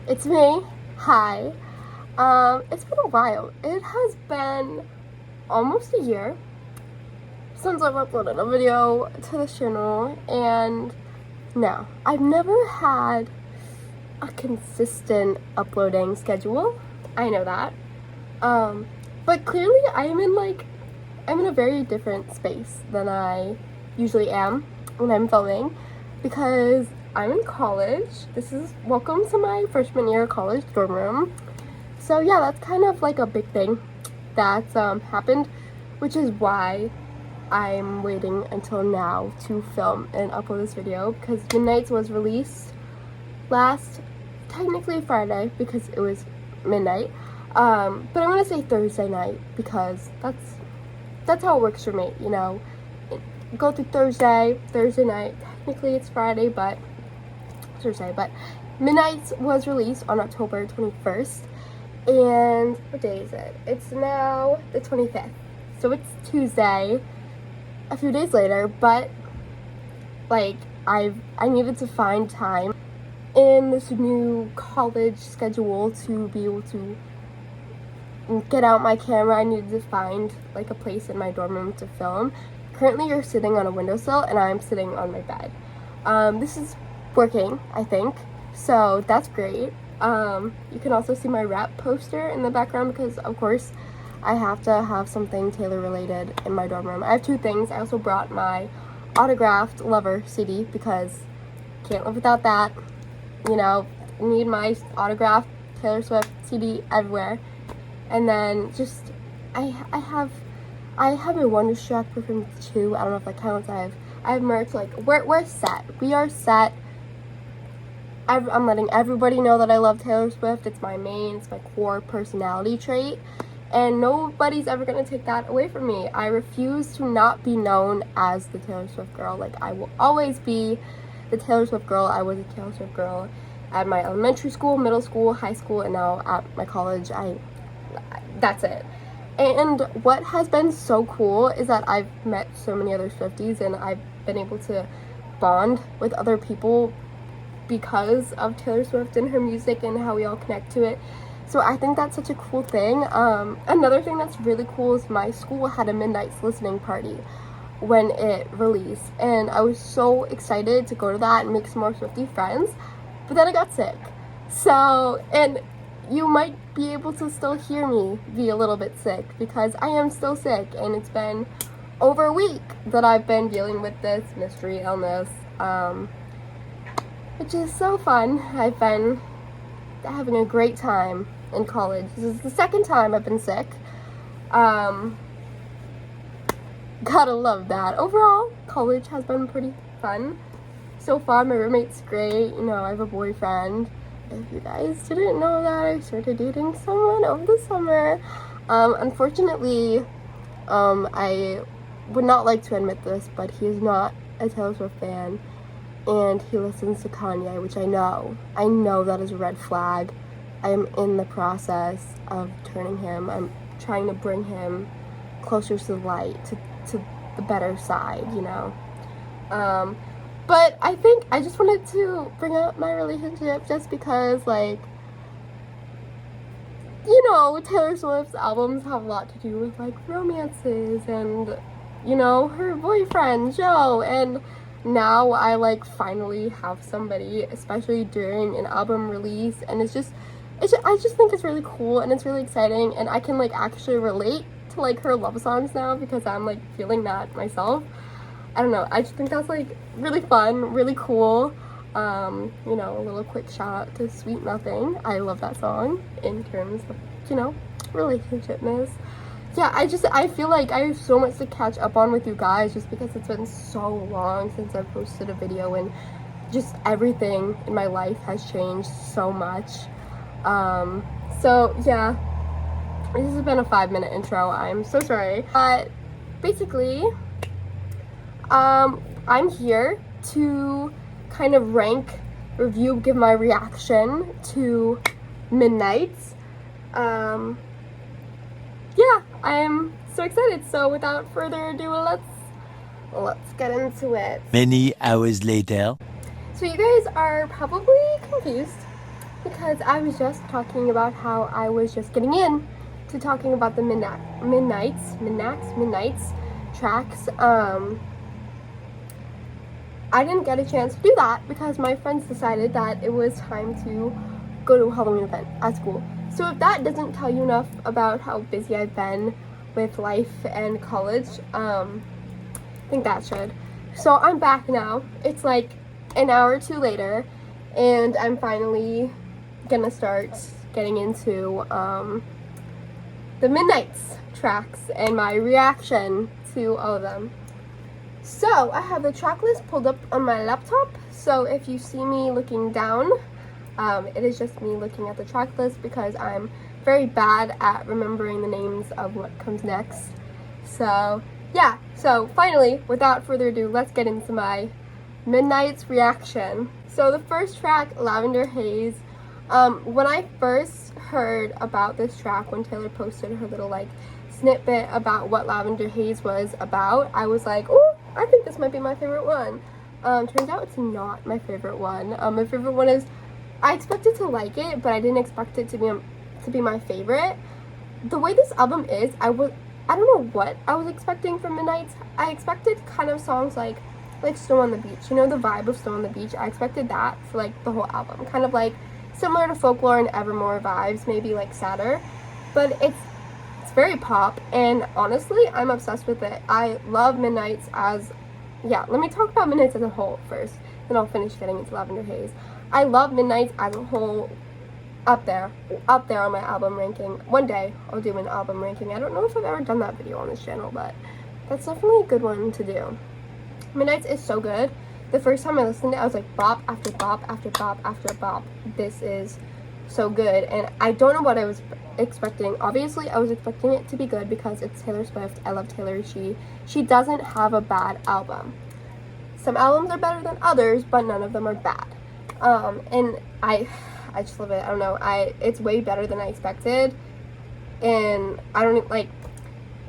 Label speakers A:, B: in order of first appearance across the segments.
A: It's me. Hi. It's been a while. It has been almost a year since I've uploaded a video to the channel, and no, I've never had a consistent uploading schedule. I know that. But clearly I'm in a very different space than I usually am when I'm filming, because I'm in college. Welcome to my freshman year of college dorm room. So yeah, that's kind of like a big thing that's happened, which is why I'm waiting until now to film and upload this video, because Midnights was released last, technically Friday because it was midnight, but I'm gonna say Thursday night because that's how it works for me, you know. Go through Thursday night. Technically it's Friday, but Thursday. But Midnights was released on October 21st, and what day is it? It's now the 25th, so it's Tuesday, a few days later. But like I needed to find time in this new college schedule to be able to get out my camera. I needed to find like a place in my dorm room to film. Currently you're sitting on a windowsill and I'm sitting on my bed. This is working, I think, so that's great. You can also see my rap poster in the background because of course I have to have something Taylor related in my dorm room. I have two things. I also brought my autographed Lover CD because can't live without that. You know, need my autographed Taylor Swift CD everywhere. And then just I have a Wonderstruck perfume too. I don't know if that counts. I have merch. Like we're set. We are set. I'm letting everybody know that I love Taylor Swift. It's my core personality trait, and nobody's ever gonna take that away from me. I refuse to not be known as the Taylor Swift girl. Like, I will always be the Taylor Swift girl. I was a Taylor Swift girl at my elementary school, middle school, high school, and now at my college. That's it. And what has been so cool is that I've met so many other Swifties, and I've been able to bond with other people because of Taylor Swift and her music and how we all connect to it. So I think that's such a cool thing. Another thing that's really cool is my school had a Midnights listening party when it released, and I was so excited to go to that and make some more Swiftie friends, but then I got sick. So, and you might be able to still hear me be a little bit sick because I am still sick, and it's been over a week that I've been dealing with this mystery illness, which is so fun. I've been having a great time in college. This is the second time I've been sick. Gotta love that. Overall, college has been pretty fun so far. My roommate's great. You know, I have a boyfriend. If you guys didn't know that, I started dating someone over the summer. Unfortunately, I would not like to admit this, but he is not a Taylor Swift fan, and he listens to Kanye, which I know that is a red flag. I am in the process of turning him. I'm trying to bring him closer to the light, to the better side, you know. But I think I just wanted to bring up my relationship just because, like, you know, Taylor Swift's albums have a lot to do with, like, romances and, you know, her boyfriend, Joe, and now I, like, finally have somebody, especially during an album release, and I just think it's really cool, and it's really exciting, and I can, like, actually relate to, like, her love songs now because I'm, like, feeling that myself. I don't know, I just think that's, like, really fun, really cool. You know, a little quick shout out to Sweet Nothing. I love that song in terms of, you know, relationshipness. Yeah, I feel like I have so much to catch up on with you guys just because it's been so long since I've posted a video, and just everything in my life has changed so much. So yeah, this has been a 5-minute intro. I'm so sorry. But basically, I'm here to kind of rank, review, give my reaction to Midnights. Yeah, I am so excited. So without further ado, let's get into it.
B: Many hours later.
A: So you guys are probably confused because I was just talking about how I was just getting in to talking about the Midnights tracks. I didn't get a chance to do that because my friends decided that it was time to go to a Halloween event at school. So if that doesn't tell you enough about how busy I've been with life and college, I think that should. So I'm back now. It's like an hour or two later, and I'm finally gonna start getting into the Midnights tracks and my reaction to all of them. So I have the track list pulled up on my laptop, so if you see me looking down, it is just me looking at the track list because I'm very bad at remembering the names of what comes next. So yeah, so finally, without further ado, let's get into my Midnights reaction. So the first track, Lavender Haze. When I first heard about this track, when Taylor posted her little like snippet about what Lavender Haze was about, I was like, oh, I think this might be my favorite one. Turns out it's not my favorite one. My favorite one is, I expected to like it, but I didn't expect it to be my favorite. The way this album is, I don't know what I was expecting from Midnights. I expected kind of songs like Snow on the Beach. You know the vibe of Snow on the Beach? I expected that for like the whole album. Kind of like similar to Folklore and Evermore vibes, maybe like sadder. But it's very pop, and honestly, I'm obsessed with it. I love Midnights as, yeah, let me talk about Midnights as a whole first, then I'll finish getting into Lavender Haze. I love Midnights as a whole, up there on my album ranking. One day, I'll do an album ranking. I don't know if I've ever done that video on this channel, but that's definitely a good one to do. Midnights is so good. The first time I listened to it, I was like, bop after bop after bop after bop. This is so good, and I don't know what I was expecting. Obviously, I was expecting it to be good because it's Taylor Swift. I love Taylor. She doesn't have a bad album. Some albums are better than others, but none of them are bad. And I just love it. I don't know. It's way better than I expected, and I don't like.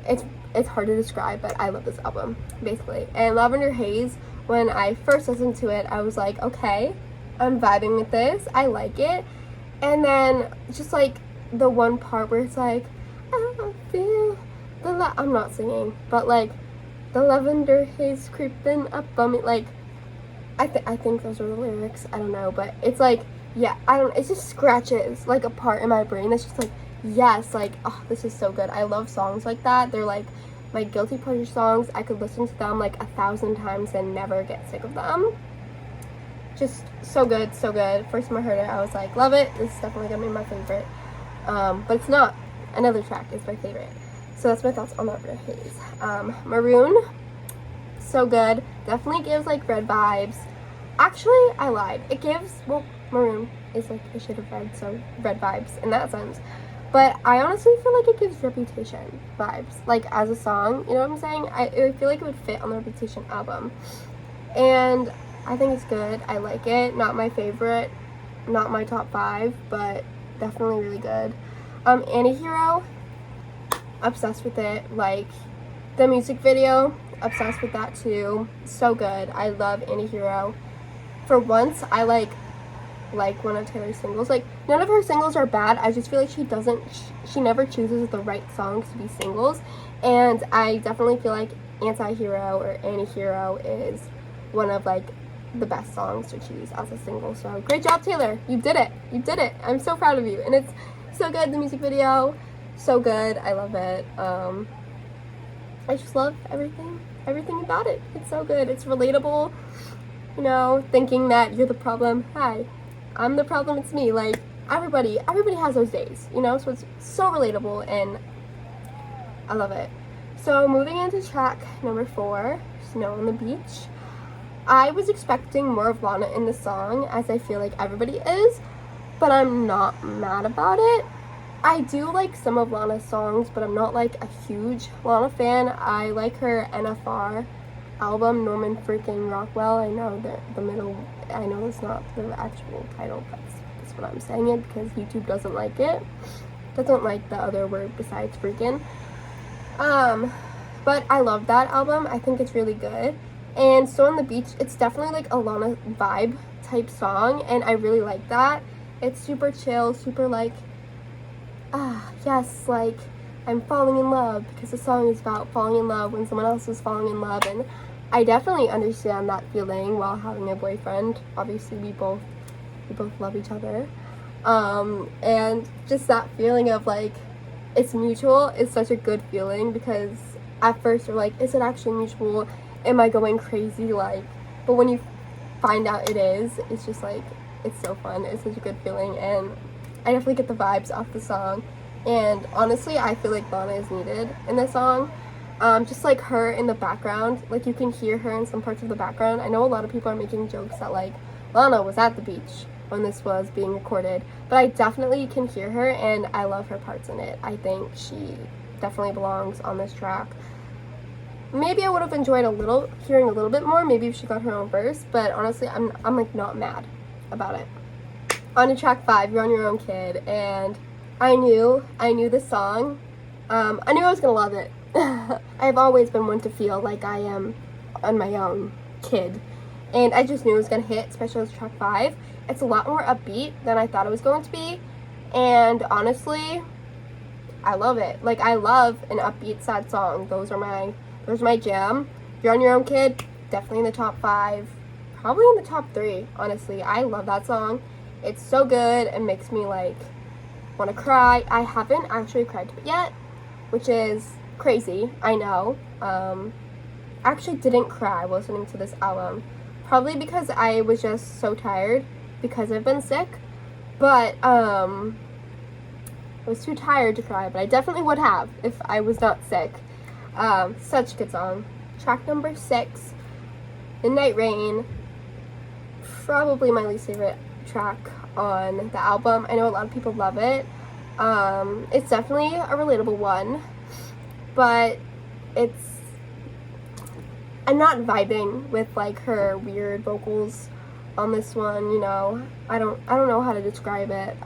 A: It's hard to describe, but I love this album basically. And Lavender Haze, when I first listened to it, I was like, okay, I'm vibing with this. I like it. And then just like the one part where it's like, I don't feel I'm not singing, but like the lavender haze creeping up on me, like I think those are the lyrics. I don't know, but it's like, yeah, it just scratches like a part in my brain that's just like, yes, like, oh, this is so good. I love songs like that. They're like my guilty pleasure songs. I could listen to them like 1,000 times and never get sick of them. Just so good, so good. First time I heard it, I was like, love it. This is definitely gonna be my favorite. But it's not. Another track is my favorite. So that's my thoughts on Lavender Haze. Maroon, so good. Definitely gives like red vibes. Actually, I lied. It gives, well, Maroon is like a shade of red, so red vibes in that sense. But I honestly feel like it gives Reputation vibes, like as a song. You know what I'm saying? I feel like it would fit on the Reputation album. And I think it's good. I like it. Not my favorite, not my top 5, but definitely really good. Antihero, obsessed with it. Like the music video, obsessed with that too. So good. I love Antihero. For once, I like one of Taylor's singles. Like, none of her singles are bad. I just feel like she never chooses the right songs to be singles. And I definitely feel like Anti-Hero or Antihero is one of like the best songs to choose as a single. So great job, Taylor. You did it. You did it. I'm so proud of you. And it's so good. The music video, so good. I love it. I just love everything about it. It's so good. It's relatable. You know, thinking that you're the problem. Hi, I'm the problem. It's me. Like everybody has those days. You know, so it's so relatable and I love it. So moving into track number 4, Snow on the Beach. I was expecting more of Lana in the song, as I feel like everybody is, but I'm not mad about it. I do like some of Lana's songs, but I'm not like a huge Lana fan. I like her NFR album, Norman freaking Rockwell. I know I know it's not the actual title, but that's what I'm saying it because YouTube doesn't like it. Doesn't like the other word besides freaking. But I love that album. I think it's really good. And Snow on the Beach, it's definitely like a Lana vibe type song, and I really like that. It's super chill, super like, yes, like I'm falling in love, because the song is about falling in love when someone else is falling in love, and I definitely understand that feeling while having a boyfriend. Obviously, we both love each other, and just that feeling of like it's mutual is such a good feeling, because at first you're like, is it actually mutual? Am I going crazy? Like, but when you find out it is, it's just like, it's so fun. It's such a good feeling, and I definitely get the vibes off the song. And honestly, I feel like Lana is needed in this song. Just like her in the background, like you can hear her in some parts of the background. I know a lot of people are making jokes that like Lana was at the beach when this was being recorded, but I definitely can hear her, and I love her parts in it. I think she definitely belongs on this track. Maybe I would have enjoyed hearing a little bit more, maybe if she got her own verse, but honestly, I'm like not mad about it. On to track 5, You're on Your Own, Kid, and I knew this song. I knew I was gonna love it. I've always been one to feel like I am on my own kid, and I just knew it was gonna hit, especially as track 5. It's a lot more upbeat than I thought it was going to be, and honestly, I love it. Like, I love an upbeat sad song. Those are my jam. You're on Your Own, Kid, definitely in the top 5, probably in the top 3. Honestly, I love that song. It's so good. It makes me like want to cry. I haven't actually cried to it yet, which is crazy, I know. I actually didn't cry listening to this album, probably because I was just so tired because I've been sick, but I was too tired to cry, but I definitely would have if I was not sick. Such a good song. Track number 6, Midnight Rain, probably my least favorite track on the album. I know a lot of people love it. It's definitely a relatable one, but I'm not vibing with like her weird vocals on this one, you know. I don't know how to describe it.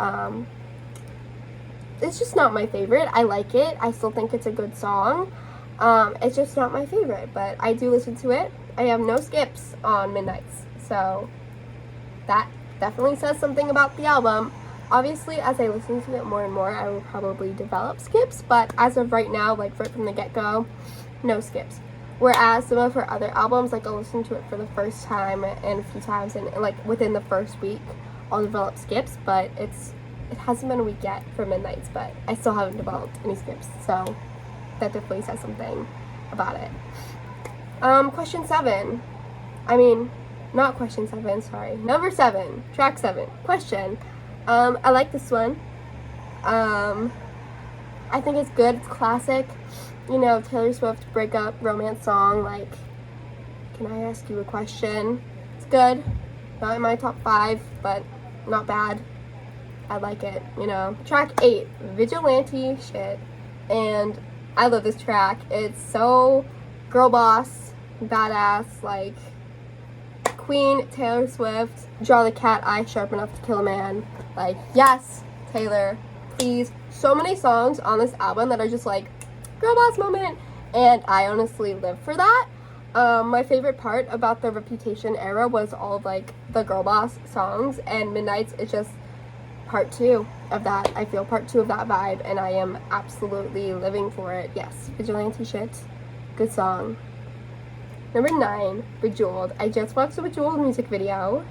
A: It's just not my favorite. I like it. I still think it's a good song. It's just not my favorite, but I do listen to it. I have no skips on Midnights, so that definitely says something about the album. Obviously, as I listen to it more and more, I will probably develop skips, but as of right now, like right from the get-go, no skips. Whereas some of her other albums, like I'll listen to it for the first time and a few times, and like within the first week, I'll develop skips, but it hasn't been a week yet for Midnights, but I still haven't developed any skips, so that definitely says something about it. Question 7. Not question 7, sorry. Number 7, track 7, Question. I like this one. I think it's good. It's classic. You know, Taylor Swift breakup romance song. Like, can I ask you a question? It's good. Not in my top 5, but not bad. I like it, you know. Track 8, Vigilante Shit. And I love this track. It's so girl boss, badass, like Queen, Taylor Swift, draw the cat eye sharp enough to kill a man. Like, yes, Taylor, please. So many songs on this album that are just like, girl boss moment, and I honestly live for that. My favorite part about the Reputation era was all of like the girl boss songs, and Midnights is just part 2 of that. I feel part 2 of that vibe, and I am absolutely living for it. Yes, Vigilante Shit, good song. Number 9, Bejeweled. I just watched the Bejeweled music video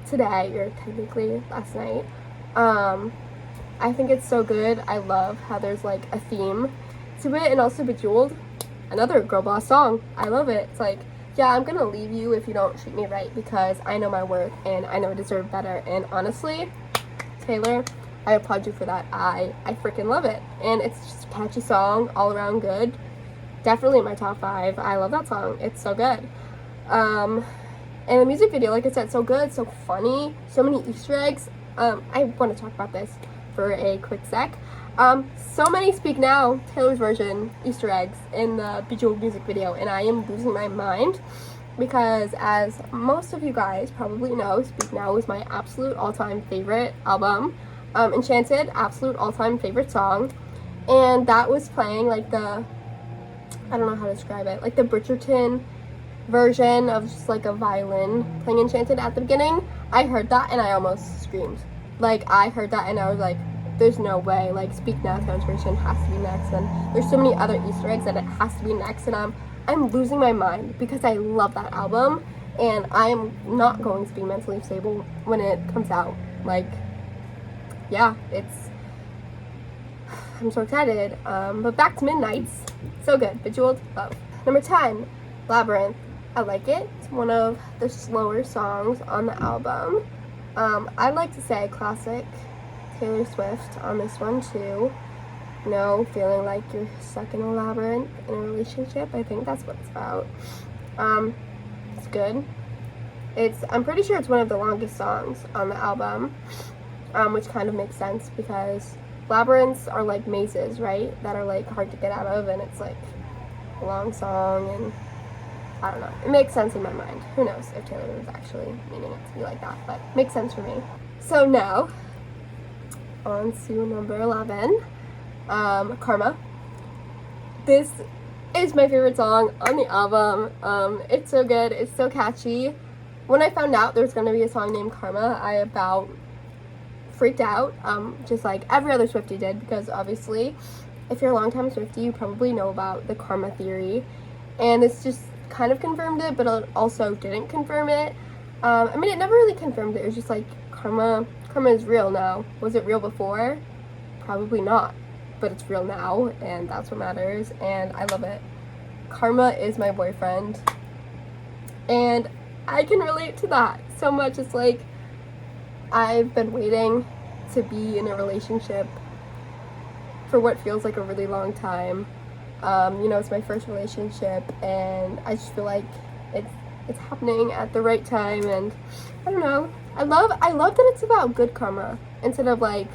A: today, or technically last night. I think it's so good. I love how there's like a theme to it, and also Bejeweled, another girl boss song. I love it. It's like, yeah, I'm gonna leave you if you don't treat me right, because I know my worth and I know I deserve better. And honestly, Taylor, I applaud you for that. I freaking love it, and it's just a catchy song, all around good. Definitely in my top 5. I love that song. It's so good. And the music video, like I said, so good, so funny, so many Easter eggs. I want to talk about this for a quick sec. So many Speak Now, Taylor's version, Easter eggs in the Bejeweled music video, and I am losing my mind, because as most of you guys probably know, Speak Now is my absolute all-time favorite album. Enchanted, absolute all-time favorite song, and that was playing like the, I don't know how to describe it, like the Bridgerton version of just like a violin playing Enchanted at the beginning. I heard that and I almost screamed. like, I heard that and I was like, there's no way, like, Speak Now Transformation has to be next, and there's so many other Easter eggs that it has to be next, and I'm losing my mind because I love that album, and I'm not going to be mentally stable when it comes out. Like, yeah, I'm so excited. But back to Midnights. So good. Bejeweled, love. Number 10, Labyrinth. I like it. It's one of the slower songs on the album. I'd like to say classic Taylor Swift on this one too. You know, feeling like you're stuck in a labyrinth in a relationship. I think that's what it's about. It's good. I'm pretty sure it's one of the longest songs on the album, which kind of makes sense because labyrinths are like mazes, right? That are like hard to get out of, and it's like a long song, and I don't know. It makes sense in my mind. Who knows if Taylor was actually meaning it to be like that, but it makes sense for me. So now, on to number 11, Karma. This is my favorite song on the album. It's so good. It's so catchy. When I found out there was going to be a song named Karma, I about freaked out, just like every other Swiftie did, because obviously, if you're a longtime Swiftie, you probably know about the karma theory, and this just kind of confirmed it, but it also didn't confirm it. I mean, it never really confirmed it. It was just like, karma is real now. Was it real before? Probably not, but it's real now, and that's what matters, and I love it. Karma is my boyfriend, and I can relate to that so much. It's like, I've been waiting to be in a relationship for what feels like a really long time. You know, it's my first relationship, and I just feel like it's happening at the right time, and I don't know. I love that it's about good karma instead of like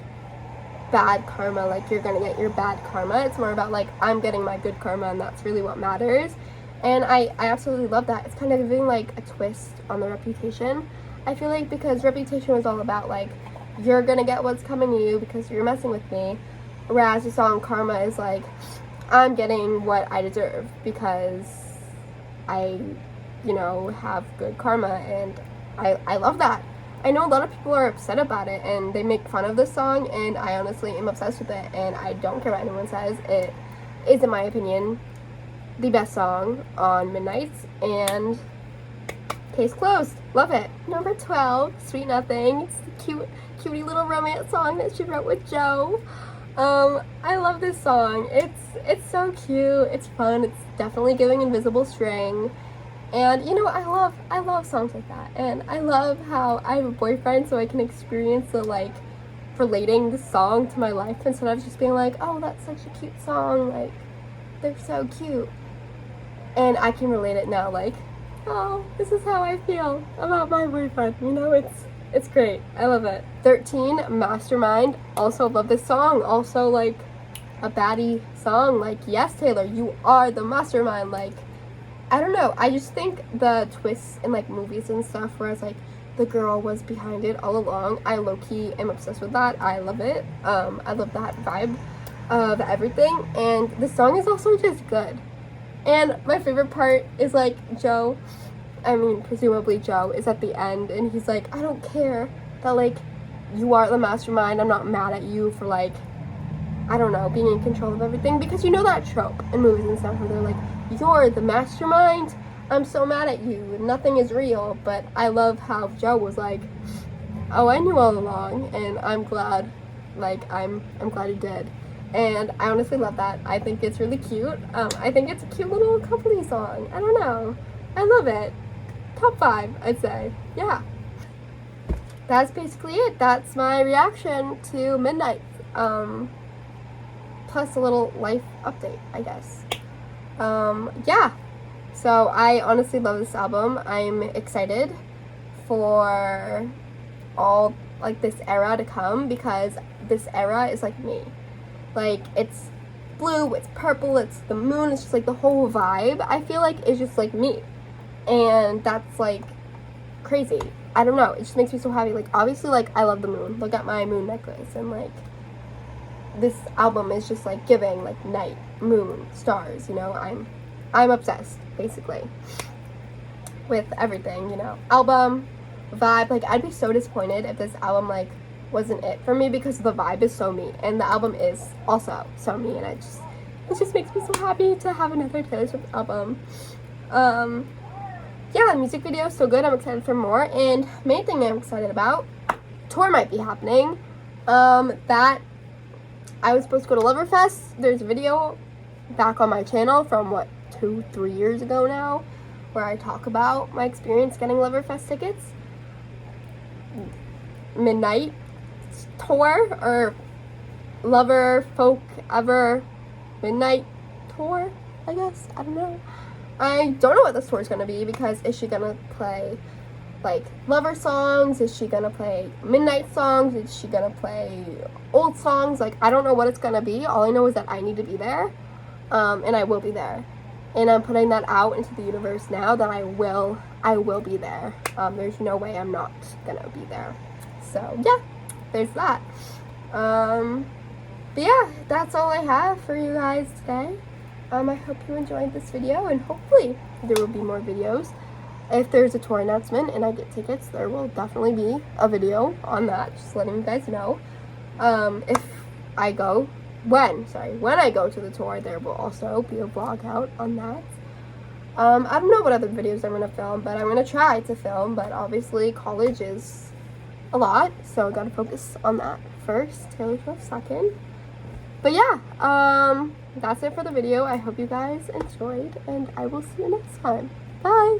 A: bad karma, like you're gonna get your bad karma. It's more about like, I'm getting my good karma, and that's really what matters. And I absolutely love that. It's kind of giving like a twist on the Reputation. I feel like, because Reputation was all about like, you're gonna get what's coming to you because you're messing with me, whereas the song Karma is like, I'm getting what I deserve because I, you know, have good karma, and I love that. I know a lot of people are upset about it and they make fun of this song, and I honestly am obsessed with it, and I don't care what anyone says. It is, in my opinion, the best song on Midnights, and case closed. Love it. Number 12, Sweet Nothing. It's the cutie little romance song that she wrote with Joe. I love this song. It's so cute. It's fun. It's definitely giving Invisible String. And you know, I love songs like that. And I love how I have a boyfriend, so I can experience the like relating the song to my life instead of just being like, oh, that's such a cute song. Like, they're so cute. And I can relate it now, like, oh, this is how I feel about my boyfriend. You know, it's great. I love it. 13, Mastermind. Also love this song. Also, like, a baddie song. Like, yes, Taylor, you are the mastermind. Like, I don't know. I just think the twists in, like, movies and stuff, whereas, like, the girl was behind it all along. I low-key am obsessed with that. I love it. I love that vibe of everything. And the song is also just good. And my favorite part is, like, Joe, I mean, presumably Joe, is at the end, and he's like, I don't care that, like, you are the mastermind. I'm not mad at you for, like, I don't know, being in control of everything. Because you know that trope in movies and stuff where they're like, you're the mastermind. I'm so mad at you. Nothing is real. But I love how Joe was like, oh, I knew all along, and I'm glad, like, I'm glad he did. And I honestly love that. I think it's really cute. I think it's a cute little coupley song. I don't know. I love it. Top 5, I'd say. Yeah. That's basically it. That's my reaction to Midnight. Plus a little life update, I guess. Yeah. So I honestly love this album. I'm excited for all, like, this era to come, because this era is like me. Like, it's blue, it's purple, it's the moon, it's just like the whole vibe, I feel like, is just like me. And that's like crazy. I don't know, it just makes me so happy. Like, obviously, like, I love the moon. Look at my moon necklace. And like, this album is just like giving like night, moon, stars, you know. I'm obsessed, basically, with everything, you know. Album, vibe, like, I'd be so disappointed if this album like wasn't it for me because the vibe is so me, and the album is also so me, and it just makes me so happy to have another Taylor Swift album. Yeah, the music video is so good. I'm excited for more, and main thing I'm excited about, tour might be happening. That I was supposed to go to Loverfest. There's a video back on my channel from 2-3 years ago now, where I talk about my experience getting Loverfest tickets. Midnight tour, or Lover Folk Ever Midnight tour, I guess. I don't know. I don't know what this tour is going to be, because is she going to play like Lover songs? Is she going to play Midnight songs? Is she going to play old songs? Like, I don't know what it's going to be. All I know is that I need to be there, and I will be there. And I'm putting that out into the universe now that I will be there. There's no way I'm not going to be there. So, yeah, there's that. But yeah, that's all I have for you guys today. I hope you enjoyed this video, and hopefully there will be more videos. If there's a tour announcement and I get tickets, there will definitely be a video on that, just letting you guys know. When I go to the tour, there will also be a vlog out on that. I don't know what other videos I'm going to film, but I'm going to try to film, but obviously college is a lot, so I got to focus on that first, Taylor Swift second. But yeah, that's it for the video. I hope you guys enjoyed, and I will see you next time. Bye!